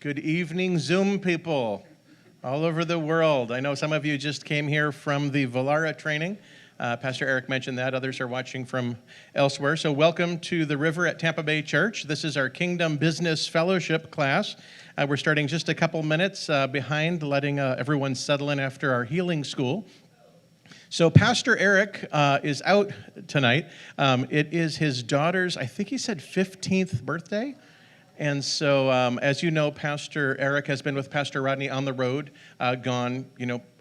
Good evening, Zoom people all over the world. I know some of you just came here from the Valara training. Pastor Eric mentioned that. Others are watching from elsewhere. So welcome to the River at Tampa Bay Church. This is our Kingdom Business Fellowship class. We're starting just a couple minutes behind, letting everyone settle in after our healing school. So Pastor Eric is out tonight. It is his daughter's, I think he said 15th birthday. And so, as you know, Pastor Eric has been with Pastor Rodney on the road, gone,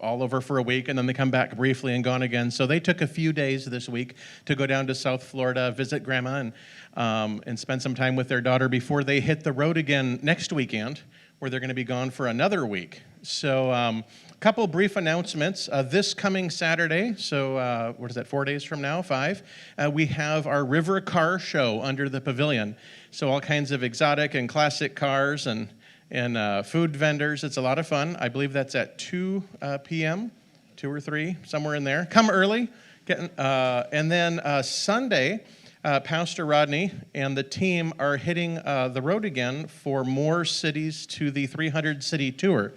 all over for a week, and then they come back briefly and gone again. So they took a few days this week to go down to South Florida, visit Grandma, and spend some time with their daughter before they hit the road again next weekend, where they're going to be gone for another week. So a couple brief announcements. This coming Saturday, so what is that, 4 days from now, 5, we have our River Car Show under the pavilion. So all kinds of exotic and classic cars and food vendors. It's a lot of fun. I believe that's at 2 p.m., 2 or 3, somewhere in there. Come early. And then Sunday, Pastor Rodney and the team are hitting the road again for more cities to the 300-city tour.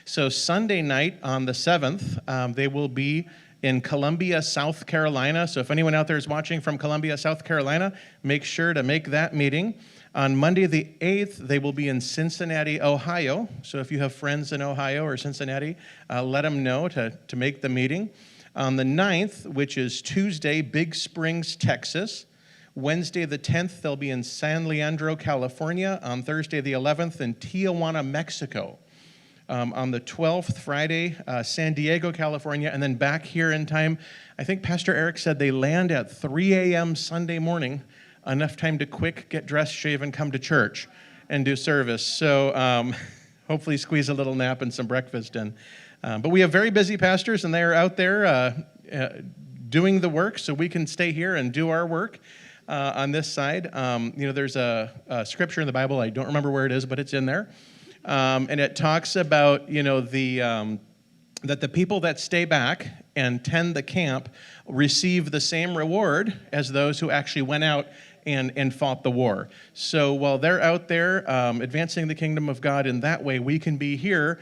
So Sunday night on the 7th, they will be in Columbia, South Carolina. So if anyone out there is watching from Columbia, South Carolina, make sure to make that meeting. On Monday the 8th, they will be in Cincinnati, Ohio. So if you have friends in Ohio or Cincinnati, let them know to make the meeting. On the 9th, which is Tuesday, Big Springs, Texas. Wednesday the 10th, they'll be in San Leandro, California. On Thursday the 11th, in Tijuana, Mexico. On the 12th, Friday, San Diego, California, and then back here in time. I think Pastor Eric said they land at 3 a.m. Sunday morning, enough time to quick get dressed, shave, and come to church and do service. So hopefully squeeze a little nap and some breakfast in. But we have very busy pastors, and they are out there doing the work, so we can stay here and do our work. On this side, there's a scripture in the Bible. I don't remember where it is, but it's in there. And it talks about, that the people that stay back and tend the camp receive the same reward as those who actually went out and fought the war. So while they're out there advancing the kingdom of God in that way, we can be here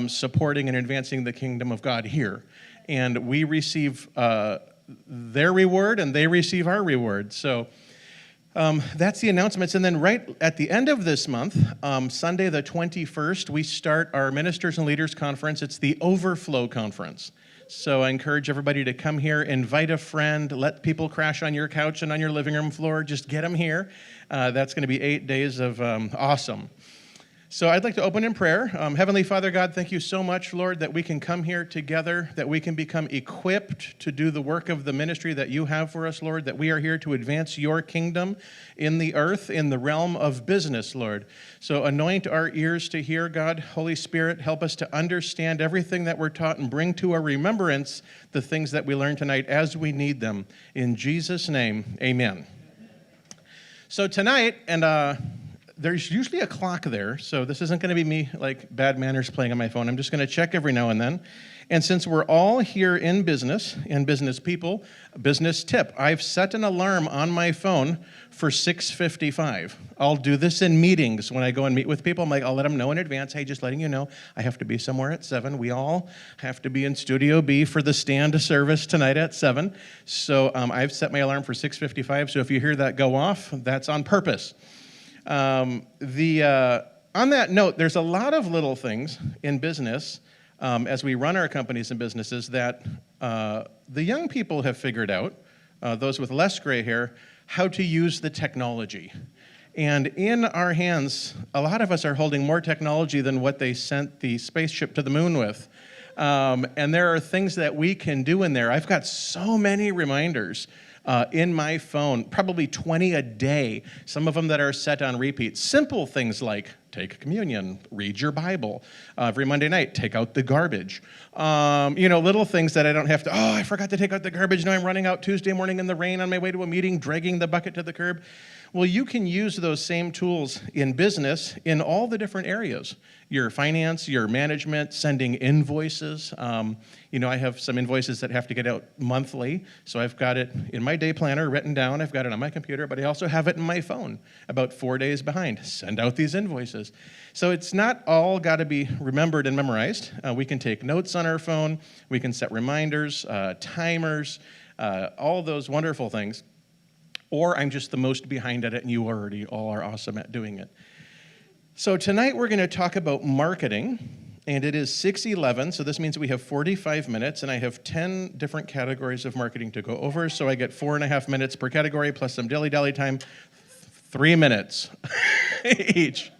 supporting and advancing the kingdom of God here. And we receive their reward and they receive our reward. So that's the announcements. And then right at the end of this month, Sunday the 21st, we start our Ministers and Leaders Conference. It's the Overflow Conference. So I encourage everybody to come here, invite a friend, let people crash on your couch and on your living room floor. Just get them here. That's going to be 8 days of awesome. So I'd like to open in prayer. Heavenly Father God, thank you so much, Lord, that we can come here together, that we can become equipped to do the work of the ministry that you have for us, Lord, that we are here to advance your kingdom in the earth, in the realm of business, Lord. So anoint our ears to hear, God. Holy Spirit, help us to understand everything that we're taught and bring to our remembrance the things that we learn tonight as we need them. In Jesus' name, amen. So tonight, there's usually a clock there, so this isn't going to be me like bad manners playing on my phone. I'm just going to check every now and then. And since we're all here in business, and business people, business tip, I've set an alarm on my phone for 6:55. I'll do this in meetings when I go and meet with people. I'll let them know in advance, hey, just letting you know, I have to be somewhere at 7. We all have to be in Studio B for the stand service tonight at 7. So I've set my alarm for 6:55, so if you hear that go off, that's on purpose. On that note, there's a lot of little things in business as we run our companies and businesses that the young people have figured out, those with less gray hair, how to use the technology. And in our hands, a lot of us are holding more technology than what they sent the spaceship to the moon with. And there are things that we can do in there. I've got so many reminders in my phone, probably 20 a day, some of them that are set on repeat. Simple things like take communion, read your Bible. Every Monday night, take out the garbage. Little things that I don't have to, I forgot to take out the garbage. Now I'm running out Tuesday morning in the rain on my way to a meeting, dragging the bucket to the curb. Well, you can use those same tools in business in all the different areas. Your finance, your management, sending invoices. I have some invoices that have to get out monthly, so I've got it in my day planner written down. I've got it on my computer, but I also have it in my phone about 4 days behind. Send out these invoices. pages. So it's not all got to be remembered and memorized. We can take notes on our phone. We can set reminders, timers, all those wonderful things. Or I'm just the most behind at it, and you already all are awesome at doing it. So tonight we're going to talk about marketing, and it is 6:11, so this means we have 45 minutes, and I have 10 different categories of marketing to go over, so I get 4.5 minutes per category, plus some dilly-dally time, 3 minutes each.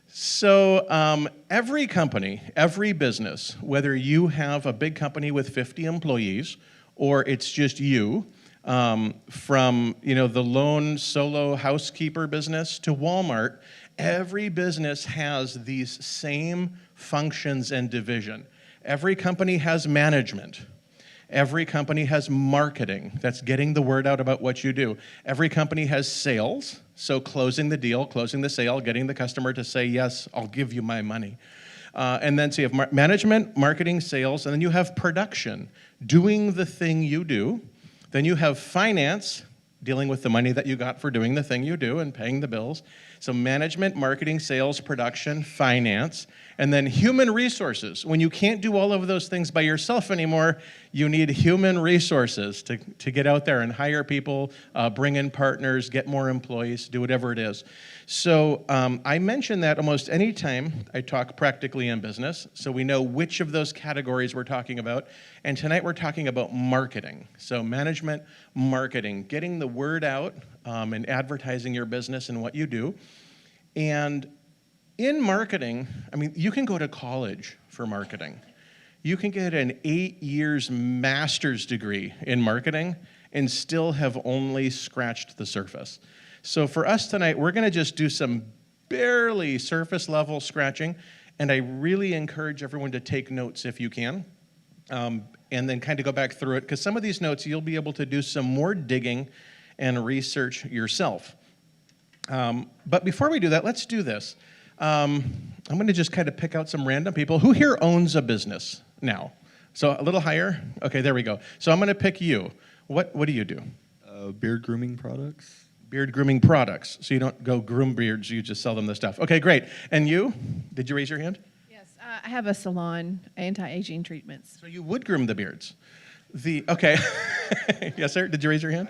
So every company, every business, whether you have a big company with 50 employees, or it's just you, from the lone solo housekeeper business to Walmart, every business has these same functions and division. Every company has management. Every company has marketing. That's getting the word out about what you do. Every company has sales, so closing the deal, closing the sale, getting the customer to say, yes, I'll give you my money. And then so you have management, marketing, sales, and then you have production, doing the thing you do. Then you have finance, dealing with the money that you got for doing the thing you do and paying the bills. So management, marketing, sales, production, finance, and then human resources. When you can't do all of those things by yourself anymore, you need human resources to get out there and hire people, bring in partners, get more employees, do whatever it is. So I mention that almost any time I talk practically in business, so we know which of those categories we're talking about. And tonight we're talking about marketing. So management, marketing, getting the word out and advertising your business and what you do. And in marketing, you can go to college for marketing. You can get an 8 years master's degree in marketing and still have only scratched the surface. So for us tonight, we're going to just do some barely surface level scratching, and I really encourage everyone to take notes if you can, and then kind of go back through it, because some of these notes you'll be able to do some more digging and research yourself. But before we do that, let's do this. I'm going to just kind of pick out some random people. Who here owns a business now? So a little higher? Okay, there we go. So I'm going to pick you. What do you do? Beard grooming products. Beard grooming products. So you don't go groom beards, you just sell them the stuff. Okay, great. And you? Did you raise your hand? Yes, I have a salon, anti-aging treatments. So you would groom the beards. Okay. Yes, sir? Did you raise your hand?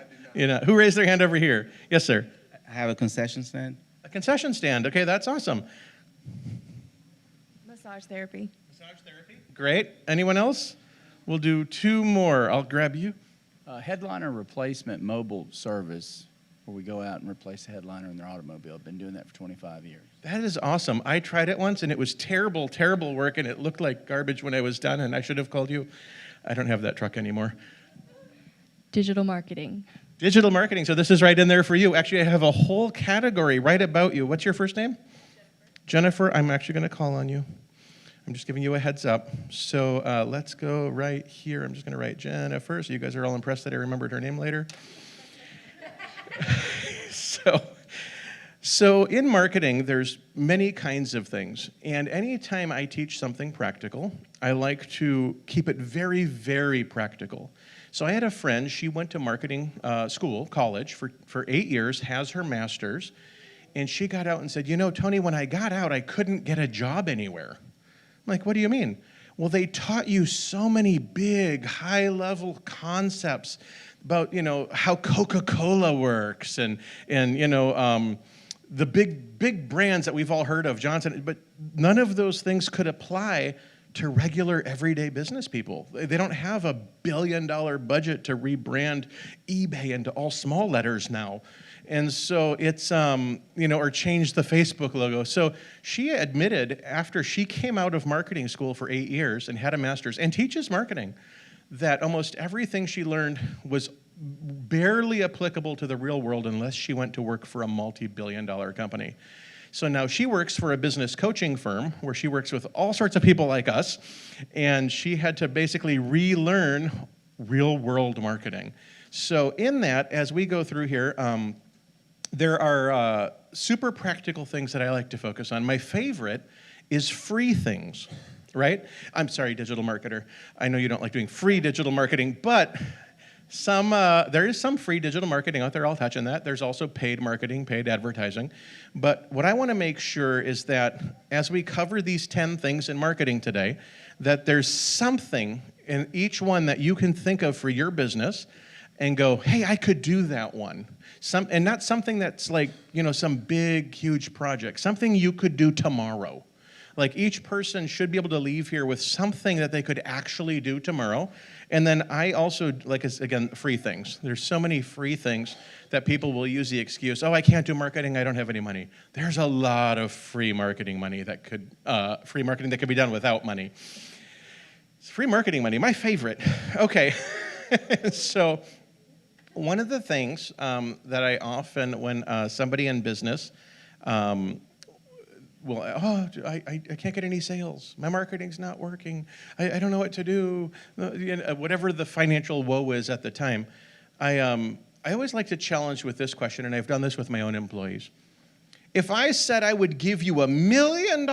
Who raised their hand over here? Yes, sir. I have a concession stand. A concession stand. Okay, that's awesome. Massage therapy. Massage therapy. Great. Anyone else? We'll do 2 more. I'll grab you. Headliner replacement mobile service, where we go out and replace a headliner in their automobile. I've been doing that for 25 years. That is awesome. I tried it once, and it was terrible, terrible work, and it looked like garbage when I was done, and I should have called you. I don't have that truck anymore. Digital marketing. Digital marketing. So this is right in there for you. Actually, I have a whole category right about you. What's your first name? Jennifer. I'm actually going to call on you. I'm just giving you a heads up. So let's go right here. I'm just going to write Jennifer, so you guys are all impressed that I remembered her name later. So in marketing, there's many kinds of things. And anytime I teach something practical, I like to keep it very, very practical. So I had a friend, she went to marketing college for 8 years, has her master's, and she got out and said, Tony, when I got out, I couldn't get a job anywhere. I'm like, what do you mean? Well, they taught you so many big, high-level concepts about, how Coca-Cola works and the big brands that we've all heard of, Johnson, but none of those things could apply to regular everyday business people. They don't have $1 billion budget to rebrand eBay into all small letters now. And so it's, or change the Facebook logo. So she admitted after she came out of marketing school for 8 years and had a master's and teaches marketing, that almost everything she learned was barely applicable to the real world unless she went to work for a multi-billion-dollar company. So now she works for a business coaching firm where she works with all sorts of people like us, and she had to basically relearn real-world marketing. So in that, as we go through here, there are super practical things that I like to focus on. My favorite is free things, right? I'm sorry, digital marketer. I know you don't like doing free digital marketing, but There is some free digital marketing out there. I'll touch on that. There's also paid marketing, paid advertising. But what I want to make sure is that as we cover these 10 things in marketing today, that there's something in each one that you can think of for your business and go, hey, I could do that one. And not something that's like, some big, huge project. Something you could do tomorrow. Like each person should be able to leave here with something that they could actually do tomorrow. And then I also, again, free things. There's so many free things that people will use the excuse, oh, I can't do marketing, I don't have any money. There's a lot of free marketing money that could be done without money. It's free marketing money, my favorite. Okay, so one of the things that I often, when somebody in business, I can't get any sales. My marketing's not working. I don't know what to do. Whatever the financial woe is at the time, I always like to challenge with this question, and I've done this with my own employees. If I said I would give you $1 million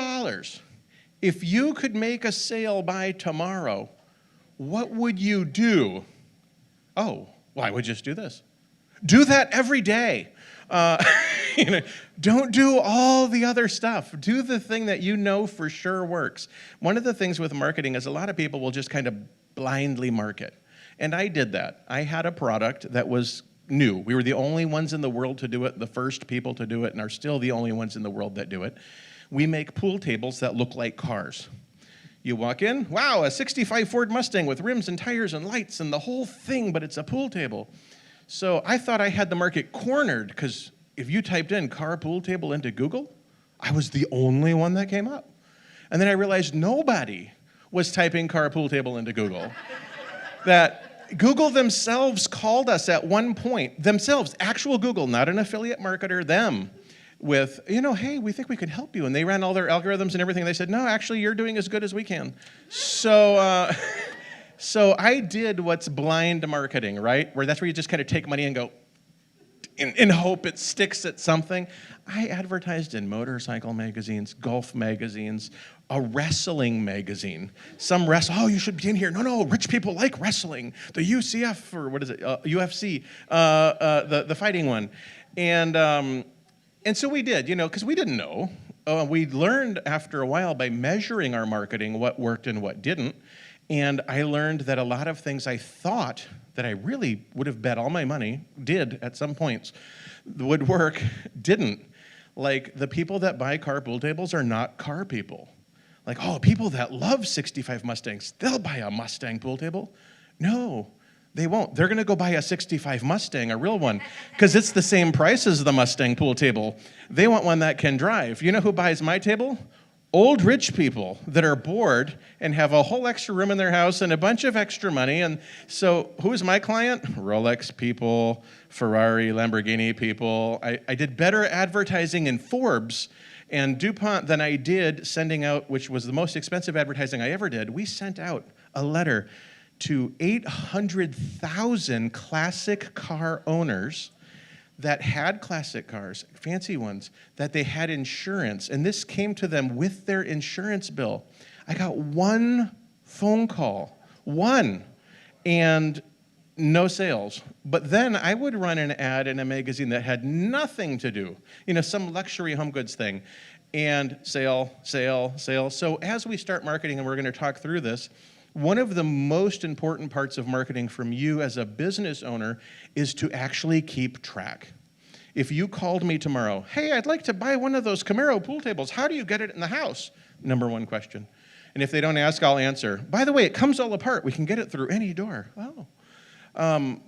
if you could make a sale by tomorrow, what would you do? Oh, well, I would just do this. Do that every day. Don't do all the other stuff. Do the thing that you know for sure works. One of the things with marketing is a lot of people will just kind of blindly market. And I did that. I had a product that was new. We were the only ones in the world to do it, the first people to do it, and are still the only ones in the world that do it. We make pool tables that look like cars. You walk in, wow, a 65 Ford Mustang with rims and tires and lights and the whole thing, but it's a pool table. So I thought I had the market cornered because if you typed in car pool table into Google, I was the only one that came up. And then I realized nobody was typing car pool table into Google. That Google themselves called us at one point, themselves, actual Google, not an affiliate marketer, them, with, hey, we think we could help you. And they ran all their algorithms and everything. They said, no, actually, you're doing as good as we can. So I did what's blind marketing, right? That's where you just kind of take money and go, in hope it sticks at something. I advertised in motorcycle magazines, golf magazines, a wrestling magazine. Oh, you should be in here. No, rich people like wrestling. The UCF, or what is it, UFC, the fighting one. And so we did, because we didn't know. We learned after a while by measuring our marketing what worked and what didn't. And I learned that a lot of things I thought that I really would have bet all my money, did at some points, would work, didn't. Like, the people that buy car pool tables are not car people. Like, oh, people that love 65 Mustangs, they'll buy a Mustang pool table. No, they won't. They're going to go buy a 65 Mustang, a real one, because it's the same price as the Mustang pool table. They want one that can drive. You know who buys my table? Old rich people that are bored and have a whole extra room in their house and a bunch of extra money. And so who is my client? Rolex people, Ferrari, Lamborghini people. I did better advertising in Forbes and DuPont than I did sending out, which was the most expensive advertising I ever did. We sent out a letter to 800,000 classic car owners that had classic cars, fancy ones, that they had insurance, and this came to them with their insurance bill. I got one phone call, one, and no sales. But then I would run an ad in a magazine that had nothing to do, some luxury home goods thing, and sale. So as we start marketing, and we're going to talk through this, one of the most important parts of marketing from you as a business owner is to actually keep track. If you called me tomorrow, hey, I'd like to buy one of those Camaro pool tables. How do you get it in the house? Number one question. And if they don't ask, I'll answer. By the way, it comes all apart. We can get it through any door. Oh.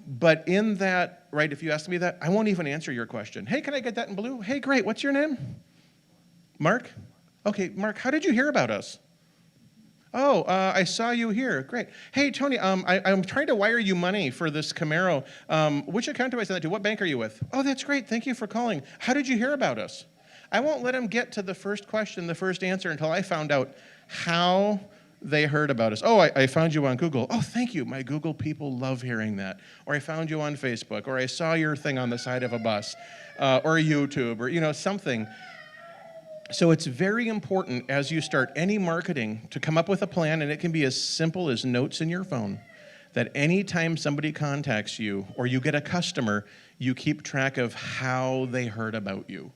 But in that, right, if you ask me that, I won't even answer your question. Hey, can I get that in blue? Hey, great. What's your name? Mark? Okay, Mark, how did you hear about us? Oh, I saw you here. Great. Hey, Tony, I'm trying to wire you money for this Camaro. Which account do I send that to? What bank are you with? Oh, that's great. Thank you for calling. How did you hear about us? I won't let them get to the first question, the first answer, until I found out how they heard about us. Oh, I found you on Google. Oh, thank you. My Google people love hearing that. Or I found you on Facebook. Or I saw your thing on the side of a bus. Or YouTube. Or, something. So it's very important as you start any marketing to come up with a plan, and it can be as simple as notes in your phone that anytime somebody contacts you or you get a customer, you keep track of how they heard about you.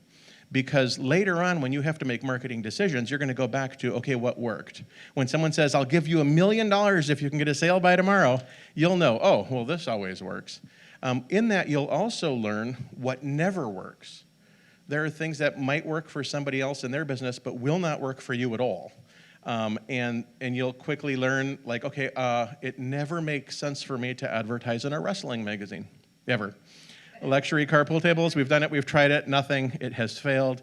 Because later on, when you have to make marketing decisions, you're going to go back to, okay, what worked? When someone says, I'll give you $1 million if you can get a sale by tomorrow, you'll know, oh, well, this always works. In that, you'll also learn what never works. There are things that might work for somebody else in their business, but will not work for you at all. And you'll quickly learn, like, okay, it never makes sense for me to advertise in a wrestling magazine, ever. Luxury car pool tables, we've done it, we've tried it, nothing, it has failed.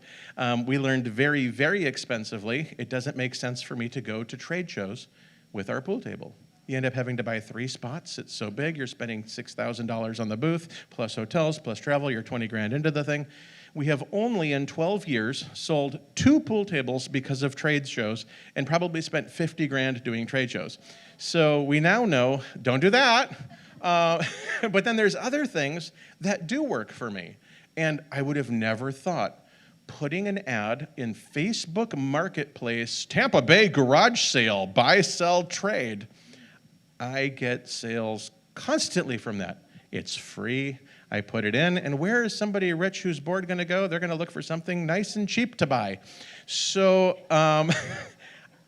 We learned very, very expensively, it doesn't make sense for me to go to trade shows with our pool table. You end up having to buy 3 spots, it's so big, you're spending $6,000 on the booth, plus hotels, plus travel, you're 20 grand into the thing. We have only in 12 years sold 2 pool tables because of trade shows and probably spent 50 grand doing trade shows. So we now know, don't do that. But then there's other things that do work for me. And I would have never thought putting an ad in Facebook Marketplace, Tampa Bay garage sale, buy, sell, trade. I get sales constantly from that. It's free. I put it in, and where is somebody rich who's bored going to go? They're going to look for something nice and cheap to buy. So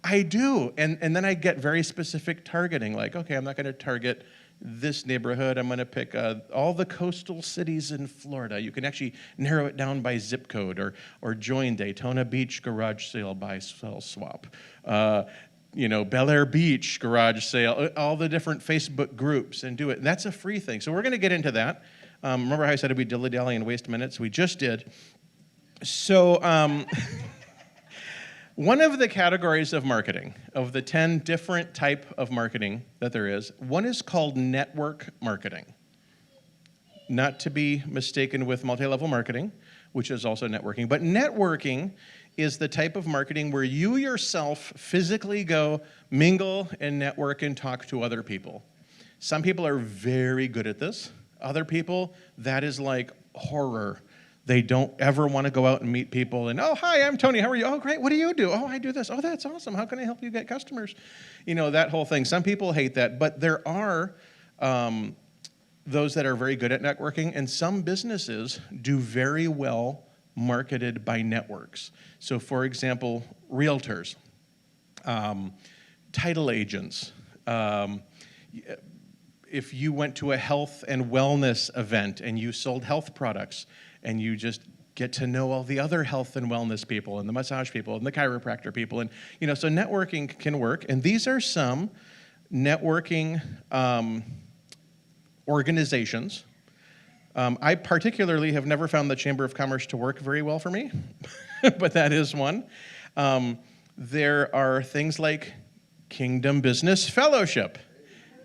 I do, and then I get very specific targeting, like, okay, I'm not going to target this neighborhood. I'm going to pick all the coastal cities in Florida. You can actually narrow it down by zip code, or join Daytona Beach garage sale, buy, sell, swap. Bel Air Beach garage sale, all the different Facebook groups, and do it. And that's a free thing. So we're going to get into that. Remember how I said we'd dilly-dally and waste minutes? We just did. So one of the categories of marketing, of the 10 different type of marketing that there is, one is called network marketing. Not to be mistaken with multi-level marketing, which is also networking. But networking is the type of marketing where you yourself physically go mingle and network and talk to other people. Some people are very good at this. Other people, that is like horror. They don't ever want to go out and meet people and, oh, hi, I'm Tony, how are you? Oh, great, what do you do? Oh, I do this. Oh, that's awesome. How can I help you get customers? That whole thing. Some people hate that, but there are those that are very good at networking, and some businesses do very well marketed by networks. So, for example, realtors, title agents, if you went to a health and wellness event and you sold health products and you just get to know all the other health and wellness people and the massage people and the chiropractor people, and so networking can work. And these are some networking organizations. I particularly have never found the Chamber of Commerce to work very well for me, but that is one. There are things like Kingdom Business Fellowship,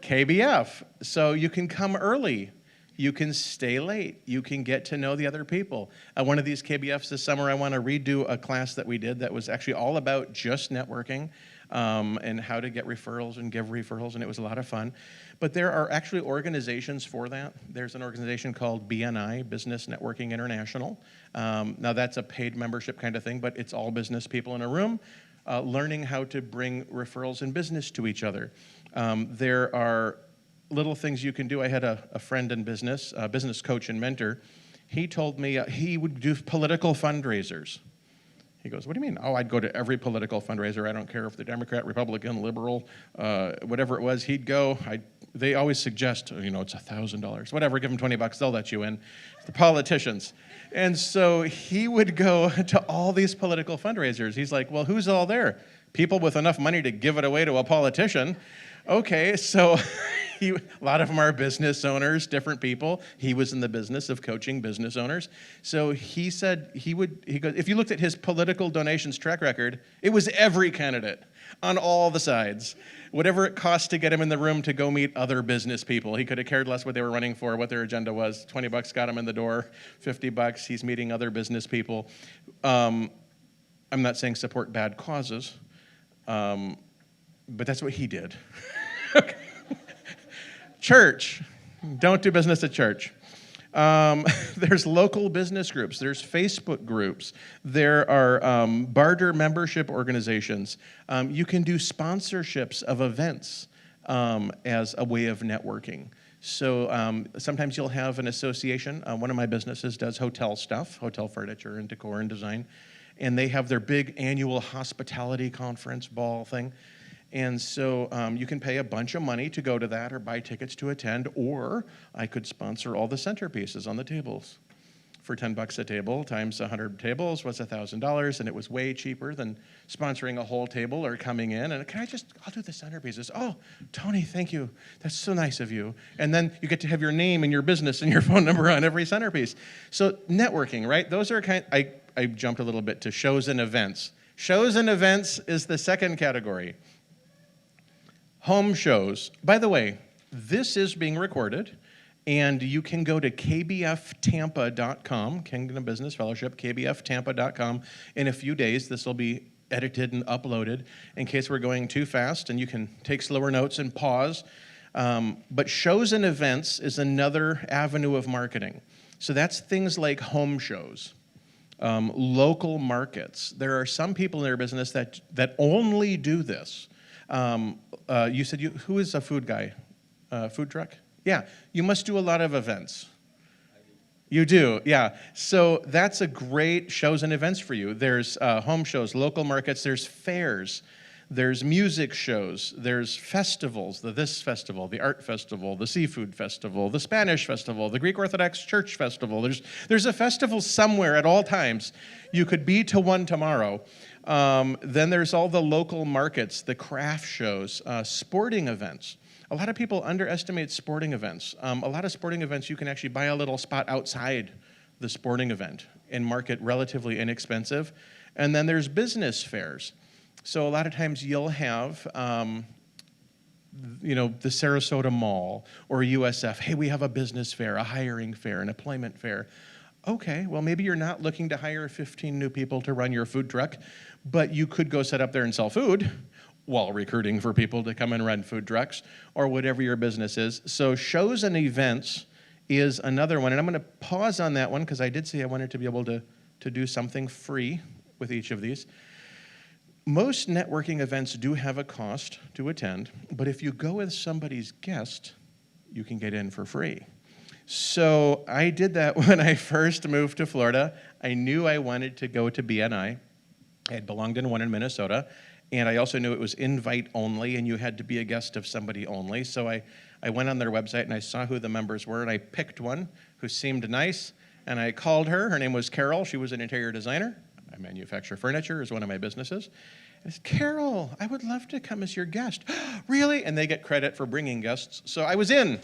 KBF. So you can come early, you can stay late, you can get to know the other people. One of these KBFs this summer, I want to redo a class that we did that was actually all about just networking and how to get referrals and give referrals, and it was a lot of fun. But there are actually organizations for that. There's an organization called BNI, Business Networking International. Now that's a paid membership kind of thing, but it's all business people in a room learning how to bring referrals and business to each other. There are little things you can do. I had a friend in business, a business coach and mentor. He told me he would do political fundraisers. He goes, what do you mean? Oh, I'd go to every political fundraiser. I don't care if they're Democrat, Republican, liberal, whatever it was. He'd go. They always suggest, it's $1,000. Whatever, give them $20, they'll let you in. The politicians. And so he would go to all these political fundraisers. He's like, well, who's all there? People with enough money to give it away to a politician. Okay, so a lot of them are business owners, different people. He was in the business of coaching business owners. So he said he goes, if you looked at his political donations track record, it was every candidate on all the sides. Whatever it cost to get him in the room to go meet other business people. He could have cared less what they were running for, what their agenda was. $20 got him in the door, $50, he's meeting other business people. I'm not saying support bad causes, but that's what he did. Okay. Church, don't do business at church. There's local business groups. There's Facebook groups. There are barter membership organizations. You can do sponsorships of events. as a way of networking. So sometimes you'll have an association. One of my businesses does hotel stuff, hotel furniture and decor and design. And they have their big annual hospitality conference ball thing. And so you can pay a bunch of money to go to that or buy tickets to attend, or I could sponsor all the centerpieces on the tables. For $10 a table times 100 tables was $1,000, and it was way cheaper than sponsoring a whole table or coming in. And I'll do the centerpieces. Oh, Tony, thank you. That's so nice of you. And then you get to have your name and your business and your phone number on every centerpiece. So networking, right? Those are I jumped a little bit to shows and events. Shows and events is the second category. Home shows. By the way, this is being recorded. And you can go to kbftampa.com, Kingdom Business Fellowship, kbftampa.com. In a few days, this will be edited and uploaded in case we're going too fast, and you can take slower notes and pause. But shows and events is another avenue of marketing. So that's things like home shows, local markets. There are some people in their business that only do this. You said who is a food guy? Food truck? Yeah, you must do a lot of events. You do, yeah. So that's a great shows and events for you. There's home shows, local markets, there's fairs, there's music shows, there's festivals, this festival, the art festival, the seafood festival, the Spanish festival, the Greek Orthodox Church festival. There's a festival somewhere at all times. You could be to one tomorrow. Then there's all the local markets, the craft shows, sporting events. A lot of people underestimate sporting events. A lot of sporting events, you can actually buy a little spot outside the sporting event and market relatively inexpensive. And then there's business fairs. So a lot of times you'll have, the Sarasota Mall or USF. Hey, we have a business fair, a hiring fair, an employment fair. Okay, well, maybe you're not looking to hire 15 new people to run your food truck, but you could go set up there and sell food while recruiting for people to come and run food trucks or whatever your business is. So shows and events is another one. And I'm going to pause on that one because I did say I wanted to be able to do something free with each of these. Most networking events do have a cost to attend, but if you go with somebody's guest, you can get in for free. So I did that when I first moved to Florida. I knew I wanted to go to BNI. I had belonged in one in Minnesota. And I also knew it was invite only, and you had to be a guest of somebody only. So I went on their website, and I saw who the members were, and I picked one who seemed nice, and I called her. Her name was Carol. She was an interior designer. I manufacture furniture is one of my businesses. I said, Carol, I would love to come as your guest. Really? And they get credit for bringing guests. So I was in.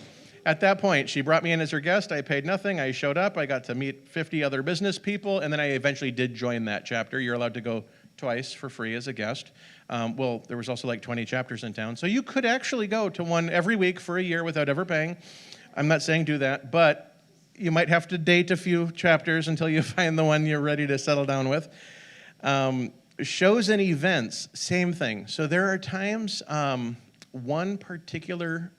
At that point, she brought me in as her guest. I paid nothing. I showed up. I got to meet 50 other business people, and then I eventually did join that chapter. You're allowed to go twice for free as a guest. Well, there was also like 20 chapters in town. So you could actually go to one every week for a year without ever paying. I'm not saying do that, but you might have to date a few chapters until you find the one you're ready to settle down with. Shows and events, same thing. So there are times, one particular,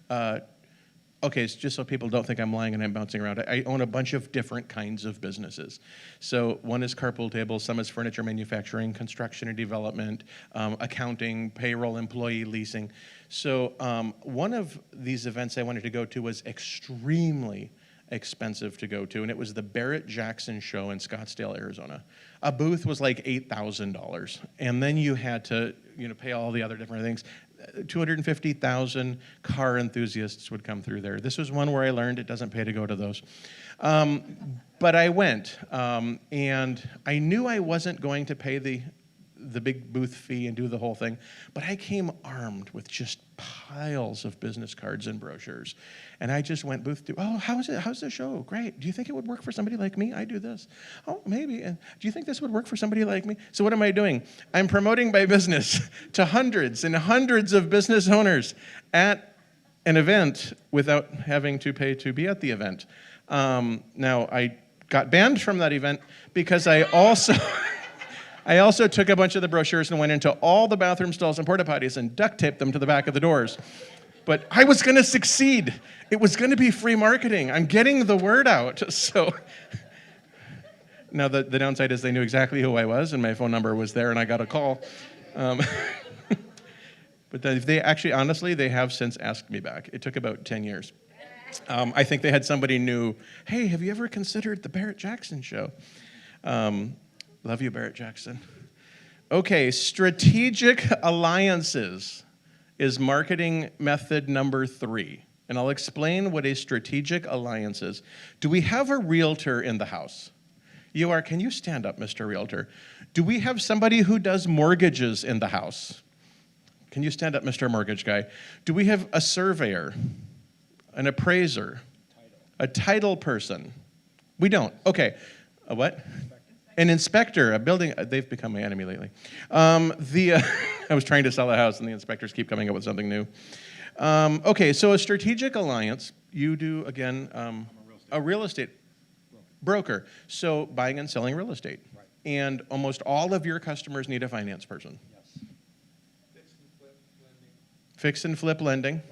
okay, just so people don't think I'm lying and I'm bouncing around, I own a bunch of different kinds of businesses. So one is carpool tables, some is furniture manufacturing, construction and development, accounting, payroll, employee leasing. So one of these events I wanted to go to was extremely expensive to go to, and it was the Barrett-Jackson show in Scottsdale, Arizona. A booth was like $8,000, and then you had to pay all the other different things. 250,000 car enthusiasts would come through there. This was one where I learned it doesn't pay to go to those. But I went, and I knew I wasn't going to pay the big booth fee and do the whole thing, but I came armed with just piles of business cards and brochures. And I just went booth to, oh, how's the show? Great. Do you think it would work for somebody like me? I do this. Oh, maybe. And do you think this would work for somebody like me? So what am I doing? I'm promoting my business to hundreds and hundreds of business owners at an event without having to pay to be at the event. Now, I got banned from that event because I also took a bunch of the brochures and went into all the bathroom stalls and porta potties and duct taped them to the back of the doors. But I was going to succeed. It was going to be free marketing. I'm getting the word out. So now the downside is they knew exactly who I was, and my phone number was there, and I got a call. But they actually, honestly, they have since asked me back. It took about 10 years. I think they had somebody new. Hey, have you ever considered the Barrett Jackson show? Love you, Barrett Jackson. Okay, strategic alliances is marketing method number 3. And I'll explain what a strategic alliance is. Do we have a realtor in the house? You are. Can you stand up, Mr. Realtor? Do we have somebody who does mortgages in the house? Can you stand up, Mr. Mortgage Guy? Do we have a surveyor, an appraiser, a title person? We don't. Okay. A what? An inspector, a building. They've become my enemy lately. I was trying to sell a house, and the inspectors keep coming up with something new. Okay, so a strategic alliance, you do, again, a real estate broker. So buying and selling real estate. Right. And almost all of your customers need a finance person. Yes. Fix and flip lending.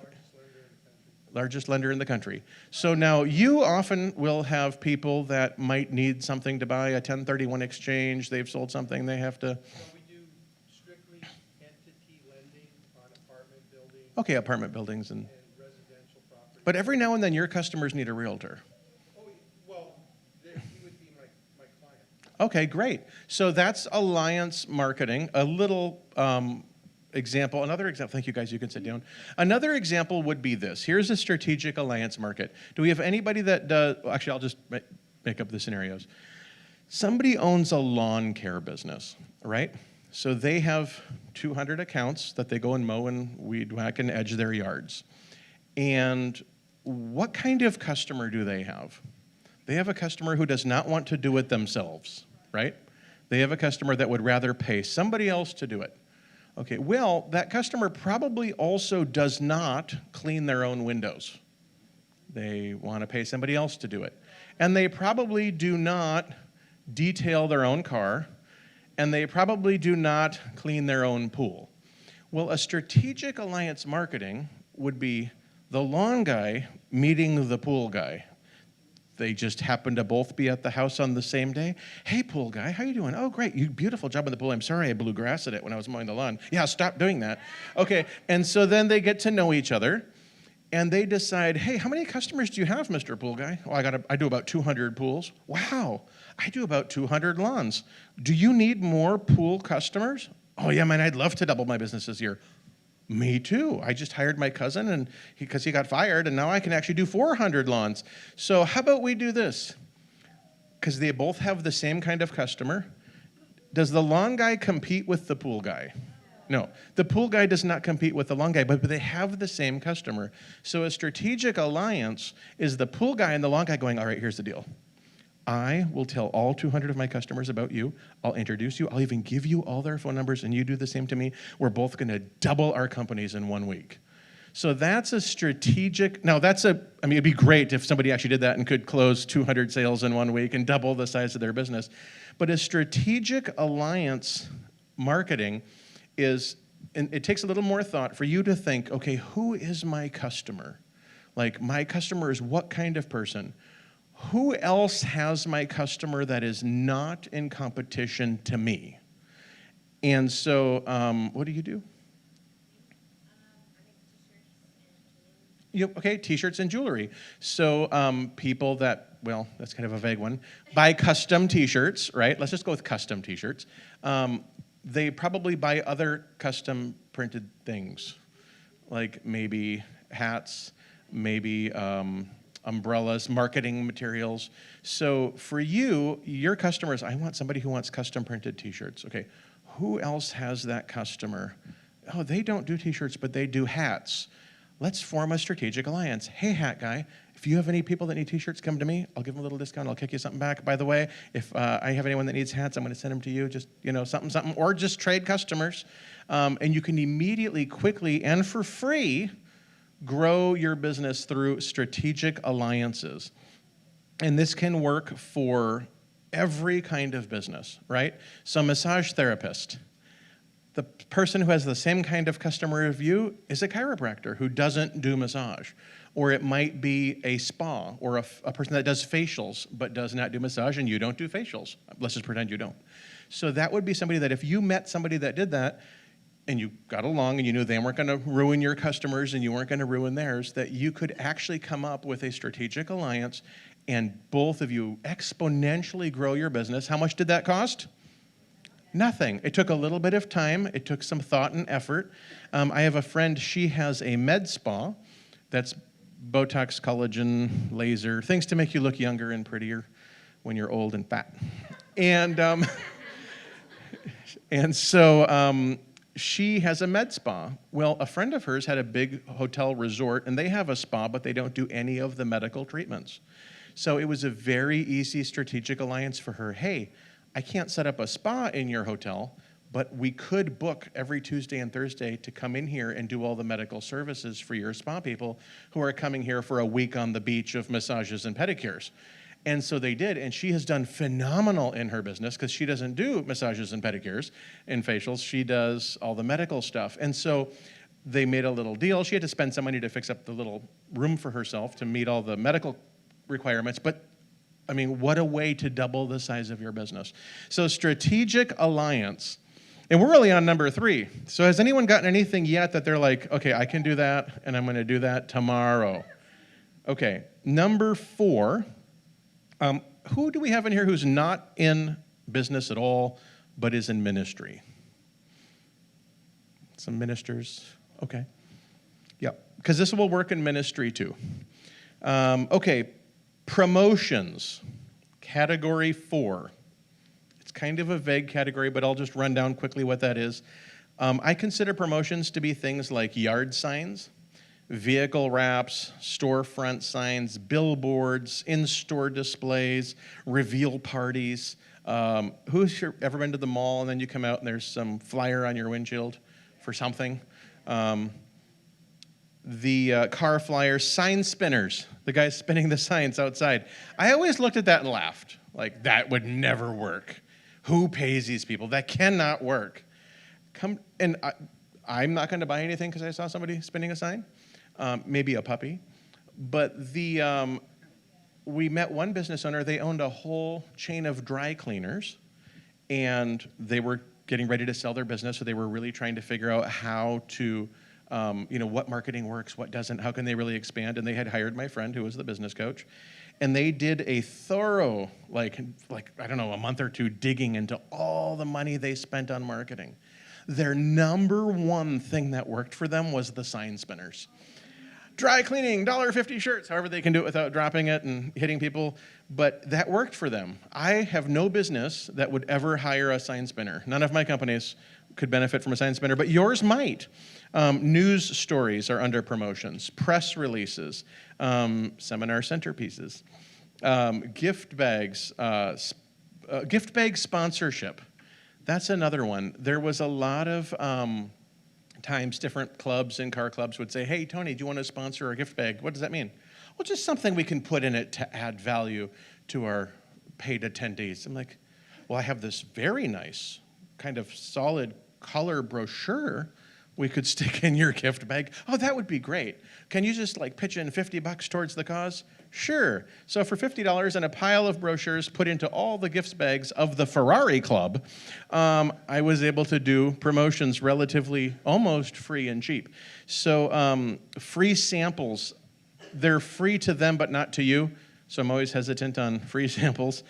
Largest lender in the country. So now you often will have people that might need something to buy, a 1031 exchange, they've sold something, they have to. So we do strictly entity lending on apartment buildings Okay, apartment buildings and. and residential property. But every now and then your customers need a realtor. Oh, well, he would be my client. Okay, great. So that's alliance marketing. A little example, another example, thank you guys, you can sit down. Another example would be this. Here's a strategic alliance market. Do we have anybody that does, well, actually I'll just make up the scenarios. Somebody owns a lawn care business, right? So they have 200 accounts that they go and mow and weed whack and edge their yards. And what kind of customer do they have? They have a customer who does not want to do it themselves, right? They have a customer that would rather pay somebody else to do it. Okay, well, that customer probably also does not clean their own windows. They want to pay somebody else to do it. And they probably do not detail their own car, and they probably do not clean their own pool. Well, a strategic alliance marketing would be the lawn guy meeting the pool guy. They just happen to both be at the house on the same day. Hey, pool guy, how you doing? Oh, great, you beautiful job in the pool. I'm sorry I blew grass at it when I was mowing the lawn. Yeah, stop doing that. Okay, and so then they get to know each other, and they decide, hey, how many customers do you have, Mr. Pool Guy? Well, I do about 200 pools. Wow, I do about 200 lawns. Do you need more pool customers? Oh, yeah, man, I'd love to double my business this year. Me too. I just hired my cousin and because he got fired, and now I can actually do 400 lawns. So how about we do this? Because they both have the same kind of customer. Does the lawn guy compete with the pool guy? No. The pool guy does not compete with the lawn guy, but they have the same customer. So a strategic alliance is the pool guy and the lawn guy going, all right, here's the deal. I will tell all 200 of my customers about you. I'll introduce you. I'll even give you all their phone numbers, and you do the same to me. We're both going to double our companies in 1 week. So that's a strategic. Now, it'd be great if somebody actually did that and could close 200 sales in 1 week and double the size of their business. But a strategic alliance marketing is, and it takes a little more thought for you to think, okay, who is my customer? Like, my customer is what kind of person? Who else has my customer that is not in competition to me? And so, what do you do? Okay, t-shirts and jewelry. So people that, well, that's kind of a vague one, buy custom t-shirts, right? Let's just go with custom t-shirts. They probably buy other custom printed things, like maybe hats, maybe umbrellas, marketing materials. So for you, your customers, I want somebody who wants custom printed t-shirts. Okay, who else has that customer? Oh, they don't do t-shirts, but they do hats. Let's form a strategic alliance. Hey, hat guy, if you have any people that need t-shirts, come to me. I'll give them a little discount. I'll kick you something back. By the way, if I have anyone that needs hats, I'm going to send them to you. Just, something, or just trade customers. And you can immediately, quickly, and for free, grow your business through strategic alliances. And this can work for every kind of business, right? So massage therapist. The person who has the same kind of customer as you is a chiropractor who doesn't do massage. Or it might be a spa or a person that does facials but does not do massage, and you don't do facials. Let's just pretend you don't. So that would be somebody that if you met somebody that did that, and you got along and you knew they weren't going to ruin your customers and you weren't going to ruin theirs, that you could actually come up with a strategic alliance and both of you exponentially grow your business. How much did that cost? Nothing. It took a little bit of time. It took some thought and effort. I have a friend, she has a med spa that's Botox, collagen, laser, things to make you look younger and prettier when you're old and fat. And so she has a med spa. Well, a friend of hers had a big hotel resort, and they have a spa, but they don't do any of the medical treatments. So it was a very easy strategic alliance for her. Hey, I can't set up a spa in your hotel, but we could book every Tuesday and Thursday to come in here and do all the medical services for your spa people who are coming here for a week on the beach of massages and pedicures. And so they did, and she has done phenomenal in her business because she doesn't do massages and pedicures and facials. She does all the medical stuff. And so they made a little deal. She had to spend some money to fix up the little room for herself to meet all the medical requirements. But, I mean, what a way to double the size of your business. So strategic alliance. And we're really on number 3. So has anyone gotten anything yet that they're like, okay, I can do that, and I'm going to do that tomorrow? Okay, number 4. Who do we have in here who's not in business at all, but is in ministry? Some ministers? Okay. Yeah, because this will work in ministry too. Okay, promotions, category 4. It's kind of a vague category, but I'll just run down quickly what that is. I consider promotions to be things like yard signs, vehicle wraps, storefront signs, billboards, in-store displays, reveal parties. Who's ever been to the mall and then you come out and there's some flyer on your windshield for something? The car flyers, sign spinners, the guys spinning the signs outside. I always looked at that and laughed, like that would never work. Who pays these people? That cannot work. I'm not going to buy anything because I saw somebody spinning a sign. Maybe a puppy. But we met one business owner. They owned a whole chain of dry cleaners, and they were getting ready to sell their business, so they were really trying to figure out how to, what marketing works, what doesn't, how can they really expand, and they had hired my friend who was the business coach, and they did a thorough, like I don't know, a month or two digging into all the money they spent on marketing. Their number one thing that worked for them was the sign spinners. Dry cleaning, $1.50 shirts, however they can do it without dropping it and hitting people, but that worked for them. I have no business that would ever hire a sign spinner. None of my companies could benefit from a sign spinner, but yours might. News stories are under promotions, press releases, seminar centerpieces, gift bags, gift bag sponsorship. That's another one. There was a lot of times different clubs and car clubs would say, hey, Tony, do you want to sponsor a gift bag? What does that mean? Well, just something we can put in it to add value to our paid attendees. I'm like, well, I have this very nice kind of solid color brochure we could stick in your gift bag. Oh, that would be great. Can you just like pitch in $50 towards the cause? Sure. So for $50 and a pile of brochures put into all the gift bags of the Ferrari Club, I was able to do promotions relatively almost free and cheap. So free samples, they're free to them but not to you. So I'm always hesitant on free samples.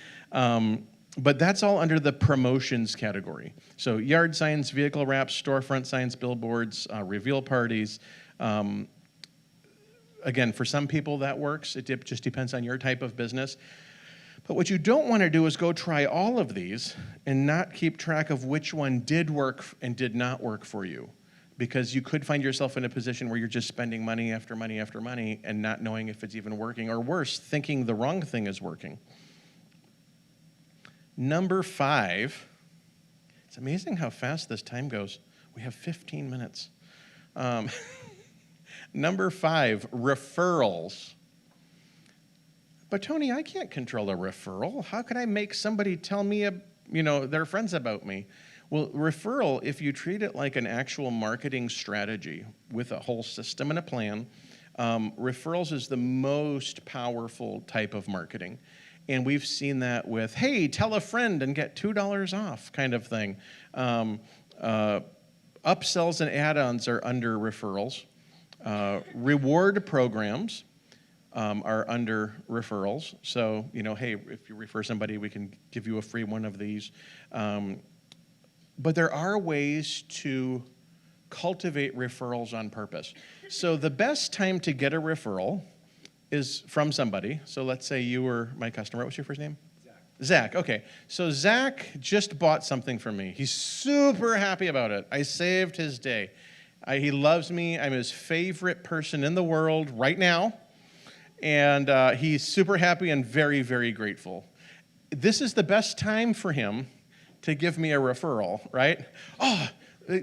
But that's all under the promotions category. So yard signs, vehicle wraps, storefront signs, billboards, reveal parties. Again, for some people that works. It just depends on your type of business. But what you don't want to do is go try all of these and not keep track of which one did work and did not work for you. Because you could find yourself in a position where you're just spending money after money after money and not knowing if it's even working, or worse, thinking the wrong thing is working. Number 5, it's amazing how fast this time goes. We have 15 minutes. Number 5, referrals. But Tony, I can't control a referral. How can I make somebody tell me, their friends about me? Well, referral, if you treat it like an actual marketing strategy with a whole system and a plan, referrals is the most powerful type of marketing. And we've seen that with, hey, tell a friend and get $2 off kind of thing. Upsells and add-ons are under referrals. Reward programs are under referrals. So, hey, if you refer somebody, we can give you a free one of these. But there are ways to cultivate referrals on purpose. So the best time to get a referral is from somebody. So let's say you were my customer. What's your first name? Zach, okay. So Zach just bought something from me. He's super happy about it. I saved his day. He loves me. I'm his favorite person in the world right now. And he's super happy and very, very grateful. This is the best time for him to give me a referral, right? Oh,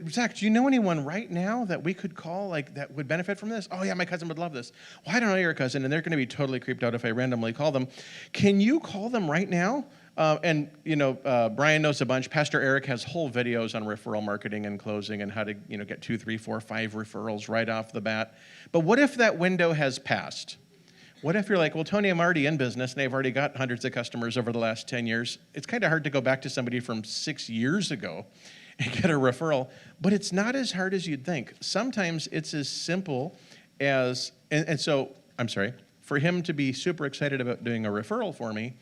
Zach, do you know anyone right now that we could call that would benefit from this? Oh yeah, my cousin would love this. Well, I don't know your cousin, and they're going to be totally creeped out if I randomly call them. Can you call them right now? Brian knows a bunch. Pastor Eric has whole videos on referral marketing and closing and how to get 2, 3, 4, 5 referrals right off the bat. But what if that window has passed? What if you're like, well, Tony, I'm already in business and I've already got hundreds of customers over the last 10 years. It's kind of hard to go back to somebody from 6 years ago and get a referral, but it's not as hard as you'd think. Sometimes it's as simple as, for him to be super excited about doing a referral for me,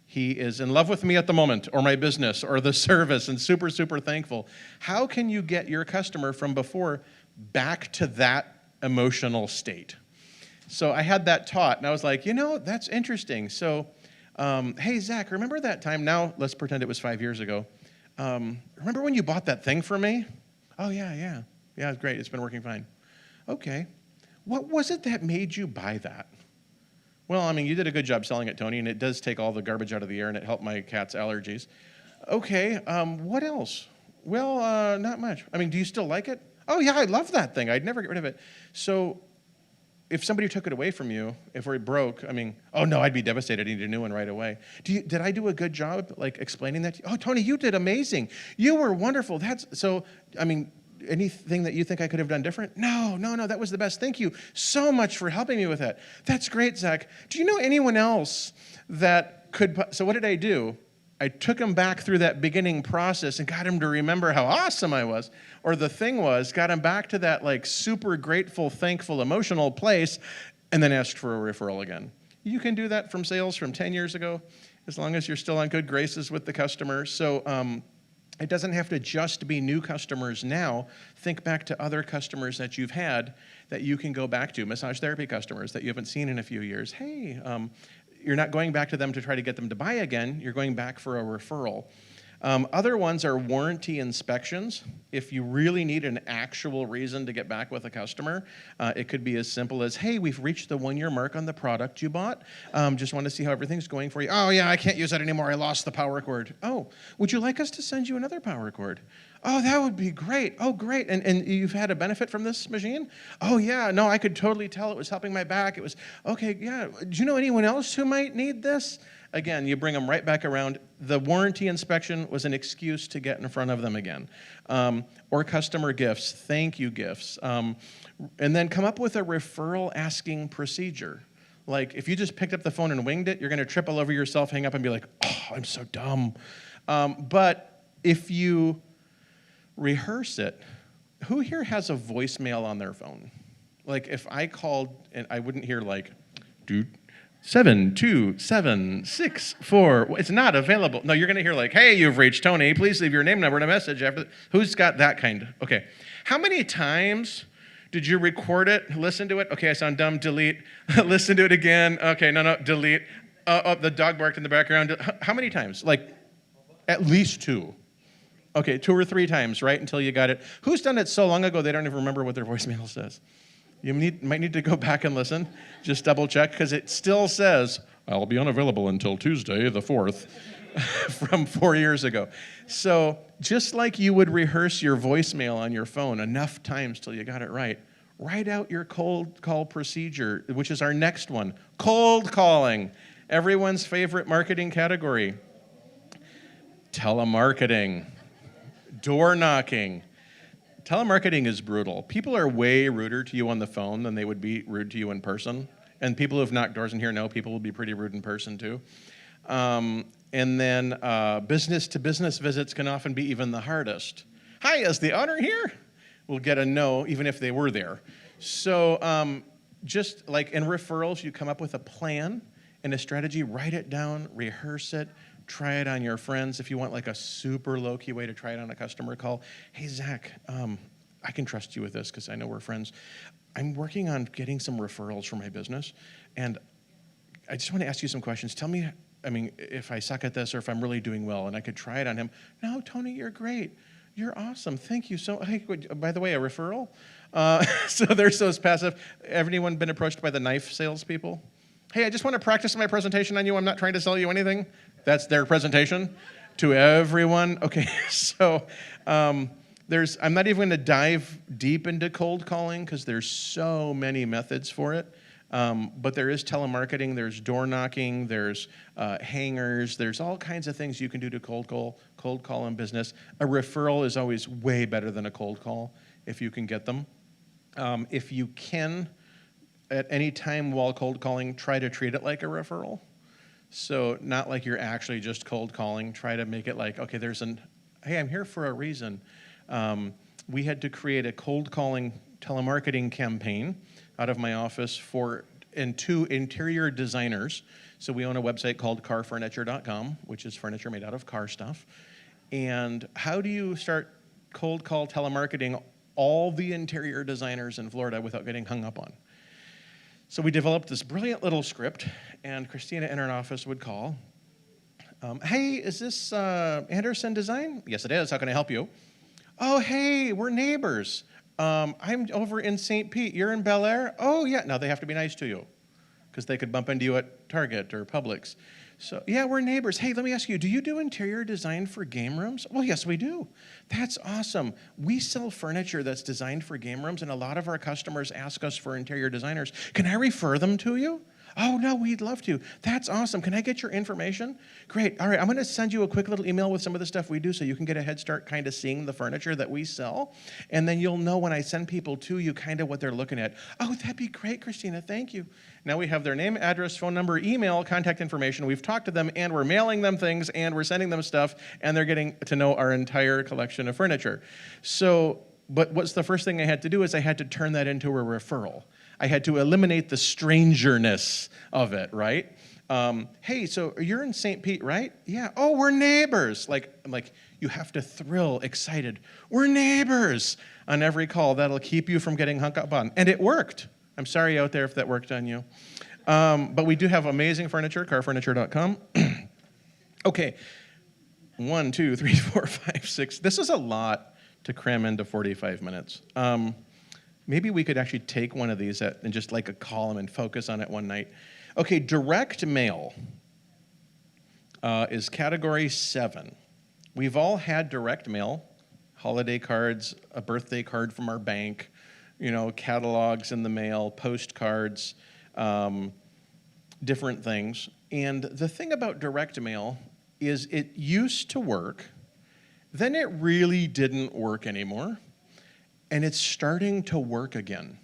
he is in love with me at the moment, or my business, or the service, and super, super thankful. How can you get your customer from before back to that emotional state? So I had that taught, and I was like, that's interesting. So, hey, Zach, remember that time? Now, let's pretend it was 5 years ago. Remember when you bought that thing for me? Oh, yeah. Yeah, it's great. It's been working fine. Okay. What was it that made you buy that? Well, you did a good job selling it, Tony, and it does take all the garbage out of the air, and it helped my cat's allergies. Okay, what else? Well, not much. Do you still like it? Oh, yeah, I love that thing. I'd never get rid of it. So if somebody took it away from you, if it broke, oh no, I'd be devastated. I need a new one right away. Did I do a good job explaining that to you? Oh, Tony, you did amazing. You were wonderful. Anything that you think I could have done different? No, that was the best. Thank you so much for helping me with that. That's great, Zach. Do you know anyone else that could, so what did I do? I took him back through that beginning process and got him to remember how awesome I was. Or the thing was, got him back to that super grateful, thankful, emotional place, and then asked for a referral again. You can do that from sales from 10 years ago, as long as you're still on good graces with the customer. So it doesn't have to just be new customers now. Think back to other customers that you've had that you can go back to, massage therapy customers that you haven't seen in a few years. Hey, you're not going back to them to try to get them to buy again. You're going back for a referral. Other ones are warranty inspections. If you really need an actual reason to get back with a customer, it could be as simple as, hey, we've reached the 1-year mark on the product you bought. Just want to see how everything's going for you. Oh, yeah, I can't use that anymore. I lost the power cord. Oh, would you like us to send you another power cord? Oh, that would be great. Oh, great. And you've had a benefit from this machine? Oh, yeah. No, I could totally tell it was helping my back. It was, okay, yeah. Do you know anyone else who might need this? Again, you bring them right back around. The warranty inspection was an excuse to get in front of them again. Or customer gifts, thank you gifts. And then come up with a referral asking procedure. Like if you just picked up the phone and winged it, you're going to trip all over yourself, hang up and be like, oh, I'm so dumb. But if you rehearse it, who here has a voicemail on their phone? Like if I called and I wouldn't hear dude, 72764. It's not available. No, you're going to hear hey, you've reached Tony. Please leave your name, number, and a message after. Who's got that kind? Okay. How many times did you record it, listen to it? Okay, I sound dumb. Delete. Listen to it again. Okay, no, delete. The dog barked in the background. How many times? At least 2. Okay, 2 or 3 times, right, until you got it. Who's done it so long ago they don't even remember what their voicemail says? You might need to go back and listen. Just double check, because it still says, I'll be unavailable until Tuesday the 4th from 4 years ago. So just like you would rehearse your voicemail on your phone enough times till you got it right, write out your cold call procedure, which is our next one. Cold calling, everyone's favorite marketing category. Telemarketing, door knocking. Telemarketing is brutal. People are way ruder to you on the phone than they would be rude to you in person. And people who have knocked doors in here know people will be pretty rude in person too. And then business-to-business visits can often be even the hardest. Hi, is the owner here? will get a no even if they were there. So just like in referrals, you come up with a plan and a strategy, write it down, rehearse it, try it on your friends. If you want like a super low-key way to try it on a customer call, hey, Zach, I can trust you with this because I know we're friends. I'm working on getting some referrals for my business, and I just want to ask you some questions. Tell me, I mean, if I suck at this or if I'm really doing well, and I could try it on him. No, Tony, you're great. You're awesome. Thank you. So, hey, by the way, a referral? So there's those passive. Anyone been approached by the knife salespeople? Hey, I just want to practice my presentation on you. I'm not trying to sell you anything. That's their presentation to everyone. Okay, so I'm not even going to dive deep into cold calling because there's so many methods for it. But there is telemarketing, there's door knocking, there's hangers, there's all kinds of things you can do to cold call in business. A referral is always way better than a cold call if you can get them. If you can, at any time while cold calling, try to treat it like a referral. So not like you're actually just cold calling. Try to make it like, okay, hey, I'm here for a reason. We had to create a cold calling telemarketing campaign out of my office and 2 interior designers. So we own a website called carfurniture.com, which is furniture made out of car stuff. And how do you start cold call telemarketing all the interior designers in Florida without getting hung up on? So we developed this brilliant little script, and Christina in our office would call. Hey, is this Anderson Design? Yes, it is. How can I help you? Oh, hey, we're neighbors. I'm over in St. Pete. You're in Bel Air? Oh, yeah. Now, they have to be nice to you because they could bump into you at Target or Publix. So, yeah, we're neighbors. Hey, let me ask you, do you do interior design for game rooms? Well, yes, we do. That's awesome. We sell furniture that's designed for game rooms, and a lot of our customers ask us for interior designers. Can I refer them to you? Oh, no, we'd love to. That's awesome. Can I get your information? Great. All right, I'm going to send you a quick little email with some of the stuff we do so you can get a head start kind of seeing the furniture that we sell. And then you'll know when I send people to you kind of what they're looking at. Oh, that'd be great, Christina. Thank you. Now we have their name, address, phone number, email, contact information. We've talked to them, and we're mailing them things, and we're sending them stuff, and they're getting to know our entire collection of furniture. So, but what's the first thing I had to do is I had to turn that into a referral. I had to eliminate the strangeness of it, right? Hey, so you're in St. Pete, right? Yeah. Oh, we're neighbors. Like you have to thrill, excited. We're neighbors on every call. That'll keep you from getting hung up on. And it worked. I'm sorry out there if that worked on you. But we do have amazing furniture, carfurniture.com. Okay. 1, 2, 3, 4, 5, 6. This is a lot to cram into 45 minutes. Maybe we could actually take one of these and just like a column and focus on it one night. Okay, direct mail is category 7. We've all had direct mail, holiday cards, a birthday card from our bank, catalogs in the mail, postcards, different things. And the thing about direct mail is it used to work, then it really didn't work anymore. And it's starting to work again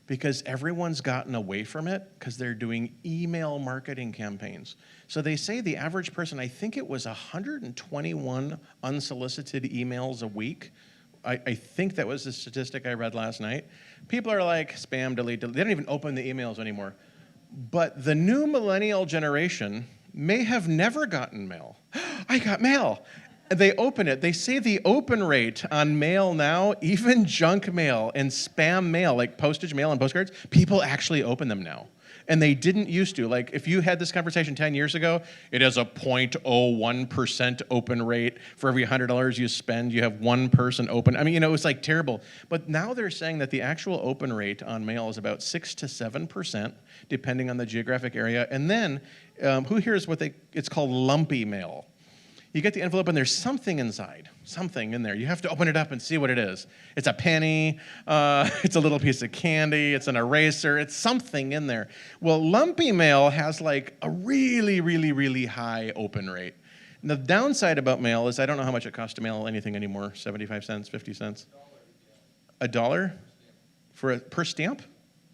because everyone's gotten away from it because they're doing email marketing campaigns. So they say the average person, I think it was 121 unsolicited emails a week. I think that was the statistic I read last night. People are like, spam, delete. They don't even open the emails anymore. But the new millennial generation may have never gotten mail. I got mail. They open it. They say the open rate on mail now, even junk mail and spam mail, like postage mail and postcards, people actually open them now. And they didn't used to. Like, if you had this conversation 10 years ago, it has a 0.01% open rate. For every $100 you spend, you have one person open. I mean, it was like terrible. But now they're saying that the actual open rate on mail is about 6 to 7%, depending on the geographic area. And then, who hears it's called lumpy mail? You get the envelope and there's something inside, something in there. You have to open it up and see what it is. It's a penny, it's a little piece of candy, it's an eraser, it's something in there. Well, lumpy mail has like a really, really, really high open rate. And the downside about mail is I don't know how much it costs to mail anything anymore, 75 cents, 50 cents? $1? Per stamp?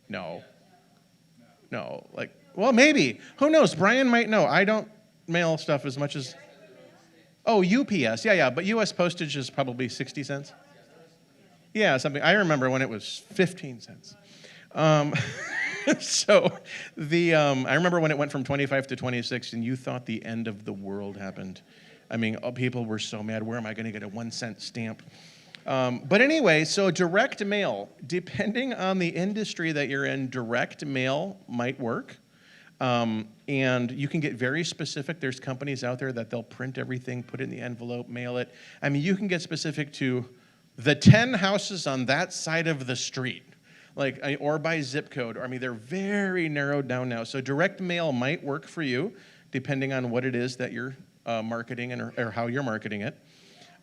No, well, maybe. Who knows? Brian might know. I don't mail stuff as much as... Oh, UPS, yeah, but U.S. postage is probably 60 cents. Yeah, something. I remember when it was 15 cents. Um, so I remember when it went from 25 to 26, and you thought the end of the world happened. I mean, people were so mad. Where am I going to get a 1 cent stamp? But anyway, so direct mail, depending on the industry that you're in, direct mail might work. And you can get very specific. There's companies out there that they'll print everything, put it in the envelope, mail it. I mean, you can get specific to the 10 houses on that side of the street, or by zip code. I mean, they're very narrowed down now. So direct mail might work for you, depending on what it is that you're marketing or how you're marketing it.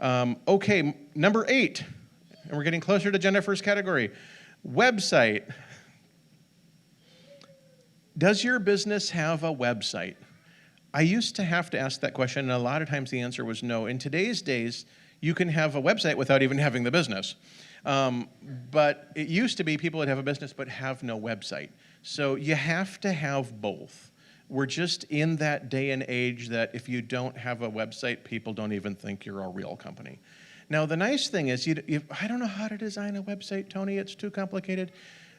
Okay, number 8, and we're getting closer to Jennifer's category. Website. Does your business have a website? I used to have to ask that question, and a lot of times the answer was no. In today's days, you can have a website without even having the business. But it used to be people would have a business but have no website. So you have to have both. We're just in that day and age that if you don't have a website, people don't even think you're a real company. Now, the nice thing is, I don't know how to design a website, Tony. It's too complicated.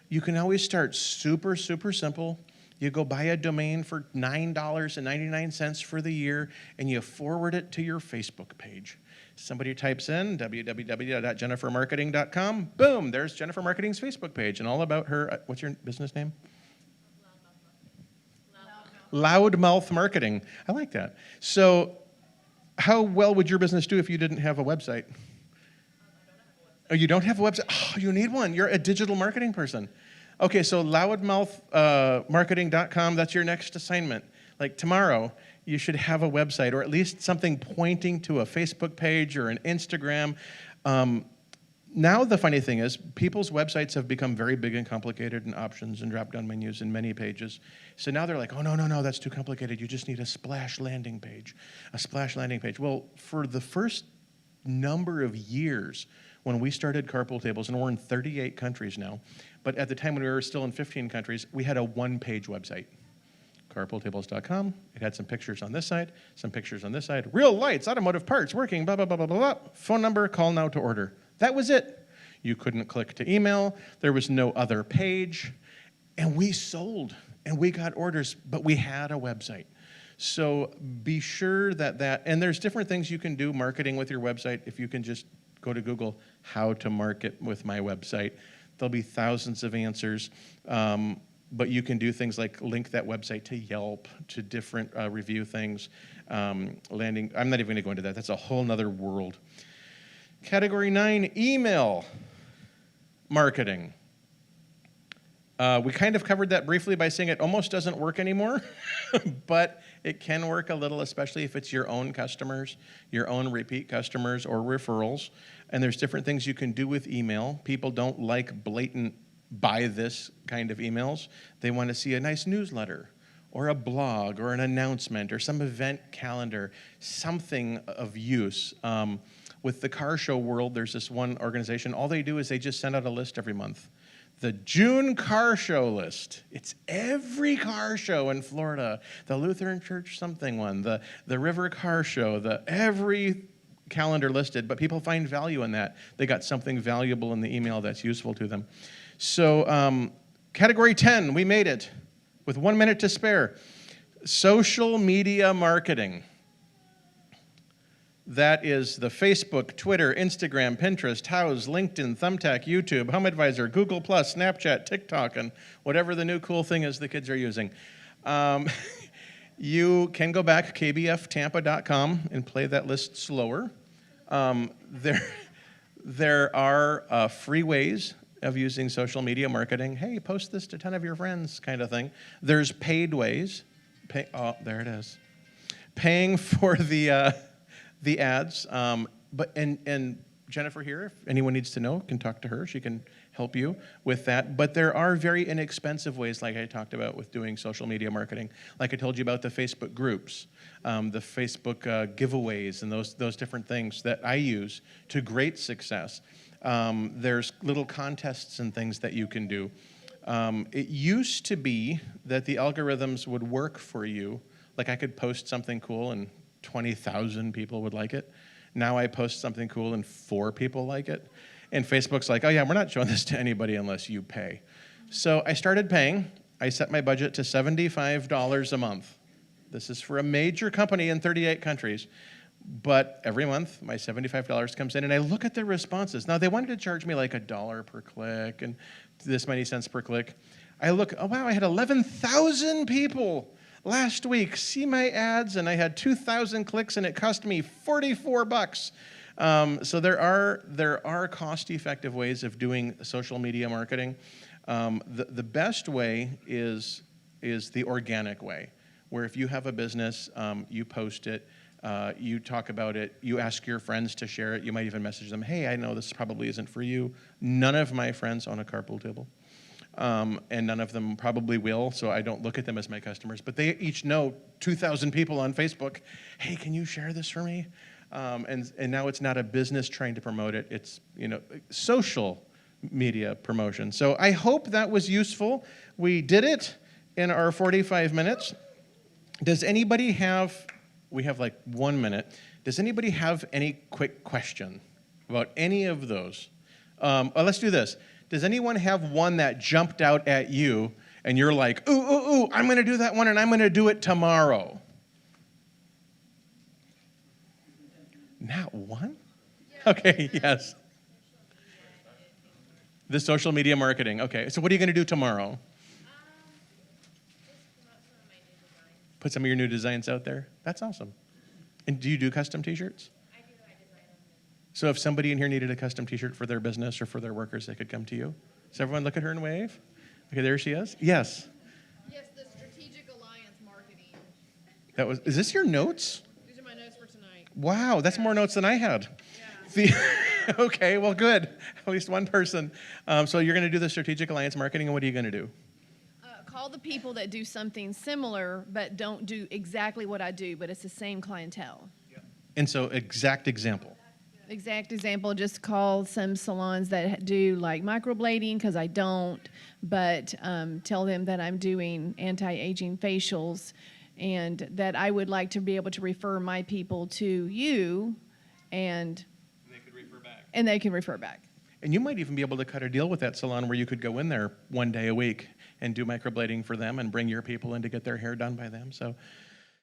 You can always start super, super simple. You go buy a domain for $9.99 for the year, and you forward it to your Facebook page. Somebody types in www.jennifermarketing.com. Boom, there's Jennifer Marketing's Facebook page and all about her. What's your business name? Loudmouth Marketing. I like that. So how well would your business do if you didn't have a website? Oh, you don't have a website? Oh, you need one. You're a digital marketing person. Okay, so loudmouthmarketing.com, that's your next assignment. Like tomorrow, you should have a website or at least something pointing to a Facebook page or an Instagram. Now the funny thing is, people's websites have become very big and complicated and options and drop-down menus and many pages. So now they're like, oh, no, that's too complicated. You just need a splash landing page, a splash landing page. Well, for the first number of years when we started Carpool Tables, and we're in 38 countries now, but at the time when we were still in 15 countries, we had a one-page website. carpooltables.com. It had some pictures on this side, some pictures on this side. Real lights, automotive parts, working, blah, blah, blah, blah, blah, blah. Phone number, call now to order. That was it. You couldn't click to email. There was no other page. And we sold, and we got orders, but we had a website. So be sure and there's different things you can do marketing with your website. If you can just go to Google, how to market with my website. There'll be thousands of answers. But you can do things like link that website to Yelp, to different review things, landing. I'm not even going to go into that. That's a whole nother world. Category 9, email marketing. We kind of covered that briefly by saying it almost doesn't work anymore, but it can work a little, especially if it's your own customers, your own repeat customers or referrals. And there's different things you can do with email. People don't like blatant buy this kind of emails. They want to see a nice newsletter or a blog or an announcement or some event calendar, something of use. With the car show world, there's this one organization. All they do is they just send out a list every month. The June car show list. It's every car show in Florida. The Lutheran Church something one, the River Car Show, every calendar listed, but people find value in that. They got something valuable in the email that's useful to them. So category 10, we made it with 1 minute to spare. Social media marketing. That is the Facebook, Twitter, Instagram, Pinterest, Houzz, LinkedIn, Thumbtack, YouTube, HomeAdvisor, Google+, Snapchat, TikTok, and whatever the new cool thing is the kids are using. You can go back kbftampa.com and play that list slower. There are free ways of using social media marketing. Hey, post this to 10 of your friends kind of thing. There's paid ways. Oh, there it is. Paying for the ads. But Jennifer here, if anyone needs to know, can talk to her. She can help you with that. But there are very inexpensive ways, like I talked about, with doing social media marketing. Like I told you about the Facebook groups, the Facebook giveaways, and those different things that I use to great success. There's little contests and things that you can do. It used to be that the algorithms would work for you. Like I could post something cool and 20,000 people would like it. Now I post something cool and 4 people like it. And Facebook's like, oh yeah, we're not showing this to anybody unless you pay. So I started paying. I set my budget to $75 a month. This is for a major company in 38 countries. But every month, my $75 comes in, and I look at their responses. Now, they wanted to charge me like $1 per click and this many cents per click. I look, oh wow, I had 11,000 people last week see my ads, and I had 2,000 clicks, and it cost me $44. So there are cost-effective ways of doing social media marketing. The best way is the organic way, where if you have a business, you post it, you talk about it, you ask your friends to share it, you might even message them, hey, I know this probably isn't for you. None of my friends own a carpool table. And none of them probably will, so I don't look at them as my customers. But they each know 2,000 people on Facebook. Hey, can you share this for me? And now it's not a business trying to promote it. It's social media promotion. So I hope that was useful. We did it in our 45 minutes. Does anybody have? We have like 1 minute. Does anybody have any quick question about any of those? Let's do this. Does anyone have one that jumped out at you and you're like, ooh, I'm going to do that one and I'm going to do it tomorrow? Not one? Okay, yes. The social media marketing. Okay, so what are you going to do tomorrow? Put some of your new designs out there? That's awesome. And do you do custom t-shirts? I do. I design them. So if somebody in here needed a custom t-shirt for their business or for their workers, they could come to you? Does everyone look at her and wave? Okay, there she is. Yes. Yes, the Strategic Alliance Marketing. Is this your notes? These are my notes for tonight. Wow, that's more notes than I had. Okay, well, good. At least one person. So you're going to do the Strategic Alliance Marketing, and what are you going to do? Call the people that do something similar but don't do exactly what I do, but it's the same clientele. And so exact example. Exact example, just call some salons that do like microblading, because I don't, but tell them that I'm doing anti-aging facials and that I would like to be able to refer my people to you, and They could refer back. and they can refer back. And you might even be able to cut a deal with that salon where you could go in there one day a week and do microblading for them and bring your people in to get their hair done by them. So